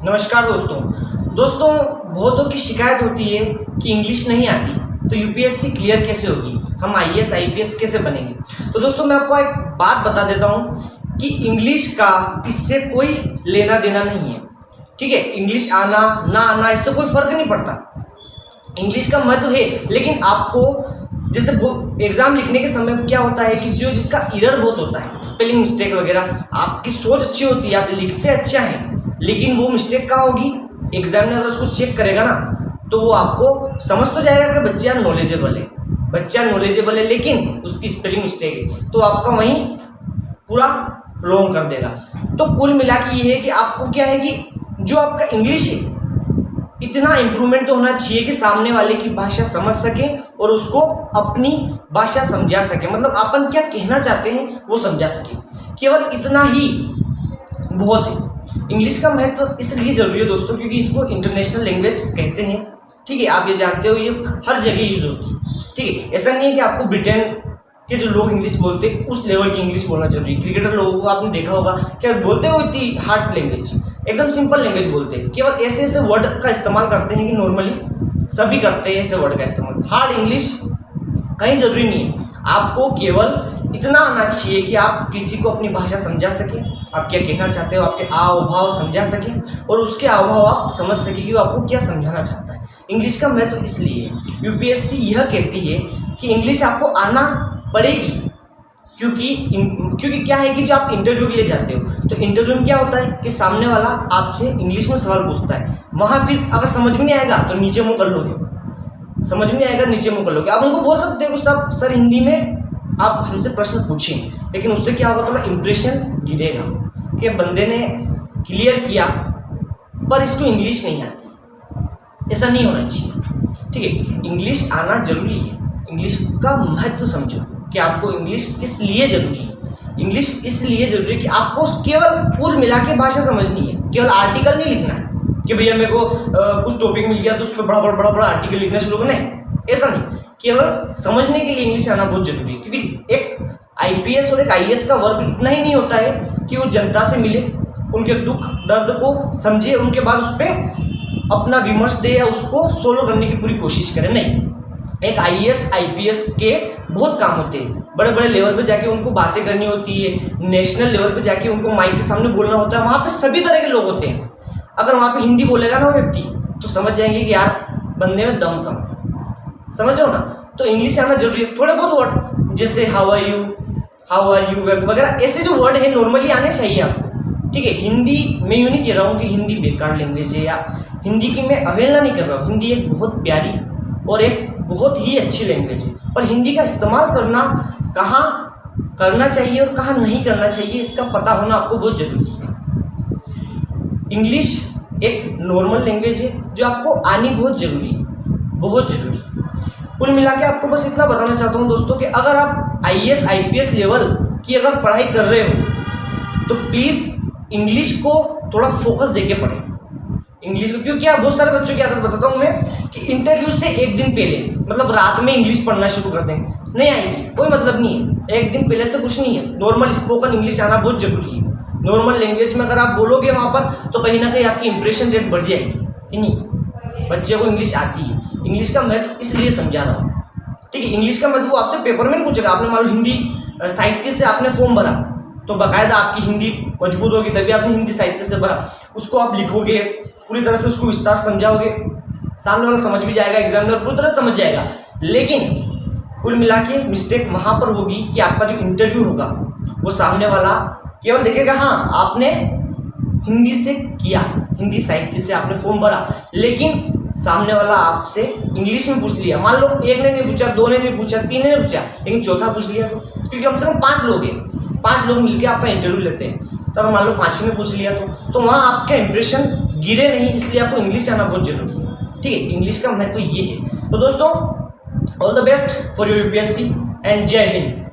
नमस्कार दोस्तों बहुतों की शिकायत होती है कि इंग्लिश नहीं आती, तो यूपीएससी क्लियर कैसे होगी, हम आईएएस आईपीएस कैसे बनेंगे। तो दोस्तों मैं आपको एक बात बता देता हूँ कि इंग्लिश का इससे कोई लेना देना नहीं है। ठीक है, इंग्लिश आना ना आना इससे कोई फर्क नहीं पड़ता। इंग्लिश का महत्व है, लेकिन आपको जैसे एग्जाम लिखने के समय क्या होता है कि जिसका एरर बहुत होता है, स्पेलिंग मिस्टेक वगैरह, आपकी सोच अच्छी होती है, आप लिखते अच्छा है, लेकिन वो मिस्टेक कहाँ होगी, एग्जामिनर अगर उसको चेक करेगा ना तो वो आपको समझ तो जाएगा कि बच्चा नॉलेजेबल है, लेकिन उसकी स्पेलिंग मिस्टेक है तो आपका वहीं पूरा रॉन्ग कर देगा। तो कुल मिला के ये है कि आपको क्या है कि जो आपका इंग्लिश है इतना इम्प्रूवमेंट तो होना चाहिए कि सामने वाले की भाषा समझ सके और उसको अपनी भाषा समझा सके, मतलब अपन क्या कहना चाहते हैं वो समझा सके। केवल इतना ही बहुत है। इंग्लिश का महत्व इसलिए जरूरी है दोस्तों क्योंकि इसको इंटरनेशनल लैंग्वेज कहते हैं। ठीक है, आप ये जानते हो, ये हर जगह यूज होती है। ठीक है, ऐसा नहीं है कि आपको ब्रिटेन के जो लोग इंग्लिश बोलते हैं उस लेवल की इंग्लिश बोलना जरूरी है। क्रिकेटर लोगों को आपने देखा होगा क्या बोलते हो, इतनी हार्ड लैंग्वेज, एकदम सिंपल लैंग्वेज बोलते हैं, केवल ऐसे ऐसे वर्ड का इस्तेमाल करते हैं कि नॉर्मली सभी करते हैं ऐसे वर्ड का इस्तेमाल। हार्ड इंग्लिश कहीं जरूरी नहीं है, आपको केवल इतना आना चाहिए कि आप किसी को अपनी भाषा समझा सके, आप क्या कहना चाहते हो, आपके हाव भाव समझा सके और उसके हाव भाव आप समझ सके कि वो आपको क्या समझाना चाहता है। इंग्लिश का महत्व इसलिए यूपीएससी यह कहती है कि इंग्लिश आपको आना पड़ेगी, क्योंकि क्या है कि जो आप इंटरव्यू के लिए जाते हो तो इंटरव्यू में क्या होता है कि सामने वाला आपसे इंग्लिश में सवाल पूछता है, वहाँ फिर अगर समझ में नहीं आएगा तो नीचे मुँह कर लोगे, समझ में नहीं आएगा नीचे मुँह कर लोगे। आप उनको बोल सकते हो सब सर हिंदी में आप हमसे प्रश्न पूछें, लेकिन उससे क्या होगा, थोड़ा इंप्रेशन गिरेगा कि बंदे ने क्लियर किया पर इसको इंग्लिश नहीं आती। ऐसा नहीं होना चाहिए। ठीक है, इंग्लिश आना जरूरी है। इंग्लिश का महत्व समझो कि आपको इंग्लिश किस लिए जरूरी है। इंग्लिश इसलिए जरूरी है कि आपको केवल कुल मिला के भाषा समझनी है, केवल आर्टिकल नहीं लिखना है कि भैया मेरे को कुछ टॉपिक मिल गया तो उस पर बड़ा आर्टिकल लिखना शुरू करना है, ऐसा नहीं। केवल समझने के लिए इंग्लिश आना बहुत जरूरी है, क्योंकि एक आईपीएस और एक आईएएस का वर्क इतना ही नहीं होता है कि वो जनता से मिले, उनके दुख दर्द को समझे, उनके बाद उस पर अपना विमर्श दे या उसको सोल्व करने की पूरी कोशिश करे। नहीं, एक आईएएस आईपीएस के बहुत काम होते हैं, बड़े बड़े लेवल पे जाके उनको बातें करनी होती है, नेशनल लेवल पे जाके उनको माइक के सामने बोलना होता है, वहाँ पे सभी तरह के लोग होते हैं। अगर वहाँ पे हिंदी बोलेगा ना वो व्यक्ति तो समझ जाएंगे कि यार बंदे में दम कम, समझो ना। तो इंग्लिश आना जरूरी है। थोड़े बहुत वर्ड जैसे हाउ आर यू वगैरह ऐसे जो वर्ड है नॉर्मली आने चाहिए आपको। ठीक है, हिंदी मैं यूँ नहीं कह रहा हूँ कि हिंदी बेकार लैंग्वेज है या हिंदी की मैं अवहेलना नहीं कर रहा हूँ। हिंदी एक बहुत प्यारी और एक बहुत ही अच्छी लैंग्वेज है, पर हिंदी का इस्तेमाल करना कहाँ करना चाहिए और कहाँ नहीं करना चाहिए इसका पता होना आपको बहुत जरूरी है। इंग्लिश एक नॉर्मल लैंग्वेज है जो आपको आनी बहुत जरूरी है, बहुत जरूरी है। कुल मिला के आपको बस इतना बताना चाहता हूँ दोस्तों कि अगर आप आईएएस आईपीएस लेवल की अगर पढ़ाई कर रहे हो तो प्लीज़ इंग्लिश को थोड़ा फोकस देके पढ़ें। इंग्लिश को क्यों, क्या बहुत सारे बच्चों की आदत बताता हूँ मैं कि इंटरव्यू से एक दिन पहले मतलब रात में इंग्लिश पढ़ना शुरू कर देंगे, नहीं आएगी, कोई मतलब नहीं है। एक दिन पहले से कुछ नहीं है, नॉर्मल स्पोकन इंग्लिश आना बहुत जरूरी है। नॉर्मल लैंग्वेज में अगर आप बोलोगे वहाँ पर तो कहीं ना कहीं आपकी इंप्रेशन रेट बढ़ जाएगी कि नहीं, बच्चे को इंग्लिश आती है। इंग्लिश का महत्व इसलिए समझा रहा हूँ। ठीक है, इंग्लिश का महत्व वो आपसे पेपर में पूछेगा। आपने मान लो हिंदी साहित्य से आपने फॉर्म भरा तो बाकायदा आपकी हिंदी मजबूत होगी, तभी आपने हिंदी साहित्य से भरा, उसको आप लिखोगे पूरी तरह से, उसको विस्तार समझाओगे, सामने वाला समझ भी जाएगा, एग्जामिनर पूरी तरह समझ जाएगा। लेकिन कुल मिला के मिस्टेक वहाँ पर होगी कि आपका जो इंटरव्यू होगा वो सामने वाला केवल देखेगा हाँ आपने हिंदी से किया, हिंदी साहित्य से आपने फॉर्म भरा, लेकिन सामने वाला आपसे इंग्लिश में पूछ लिया। मान लो एक ने नहीं पूछा, दो ने नहीं पूछा, तीन ने नहीं पूछा, लेकिन चौथा पूछ लिया तो, क्योंकि कम से कम 5 लोग हैं, 5 लोग मिलकर आपका इंटरव्यू लेते हैं, तो अगर मान लो 5वें ने पूछ लिया तो वहाँ आपका इंप्रेशन गिरे नहीं, इसलिए आपको इंग्लिश आना बहुत जरूरी है। ठीक है, इंग्लिश का महत्व ये है। तो दोस्तों all the best for your UPSC and जय हिंद।